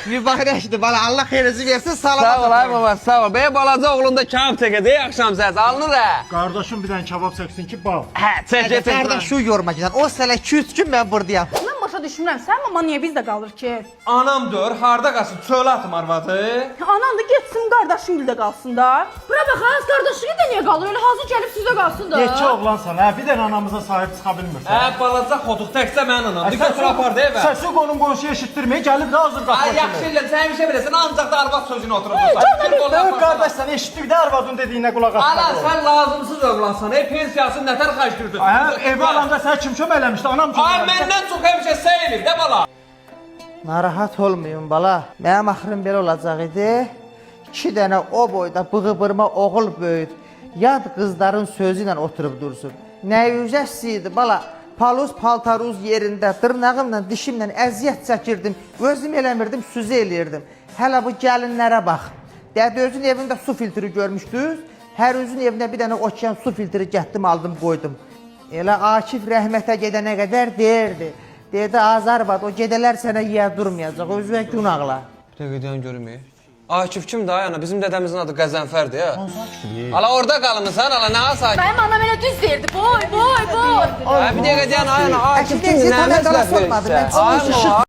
Mübarəkdir bala, Allah xeyrinizi versin, salamat. Sağ ol ay baba, sağ ol. Bey balaca oğlunda kebab çəkədi, axşam səs alınır hə. Qardaşım bir dənə kebab çəksin ki, bal. Hə, çək, çək. Qardaş şu yorma gedən, o sələ 2-3 gün mən buradayam. Mən başa düşmürəm, sən mama niyə bizdə qalır ki? Anam dör, harda qalsın, çölə atım arvadı. Anan da getsin, qardaşın gildə qalsın da. Bura bax, az qardaşın da niyə qalır? Elə hazır gəlib sizə qalsın da. Yekə oğlansan, hə? Bir dənə anamıza sahib çıxa bilmirsən. Hə, balaca xoduq, təkcə mənim anam. Götür apar da evə. Səsi qonum qonşuya eşitdirməyə gəlib də hazır qapı. Ay, yaxşı eləm, sən həmişə beləsən, ancaq da arvad sözünü oturursan. Böyük qardaş sən eşitdik də arvadın dediyinə qulaq Ana, asma. sən lazımsız oğlansan, pensiyasını nətər xərcləyirsən? Hə, evi alanda sən kim kömək eləmişdi? Anam kim? Ay, məndən çox həmişə səyilir də bala. Narahat olmayın bala. Mənim axırım belə olacaq idi. 2 dənə o boyda bığı-bırma oğul böyüd. Yad qızların sözü ilə oturub dursun. Nə yüzəsiydi bala. Paluz paltaruz yerində, dırnağımla, dişimlə əziyyət çəkirdim. Özüm eləmirdim, süzə eləyirdim. Hələ bu gəlinlərə bax. Dədözün evində su filtri görmüşdünüz. Hər özün evində bir dənə okean su filtri gətdim, aldım, qoydum. Elə Akif rəhmətə gedənə qədər deyirdi. Dedi, Azarbat, o gedələr sənə yiyə durmayacaq, özünə gün ağla. Bir dəqiqə deyən görməyək. Akif kimdir ay ana? Bizim dədəmizin adı Qəzənfərdir ya. Ala orada qalmısan, ala nə asakif? Mənim anam elə düz deyirdi, boy. Bir dəqiqə deyən ay ana, Akif kimdir? Nə məsləhət verirsən? Ay,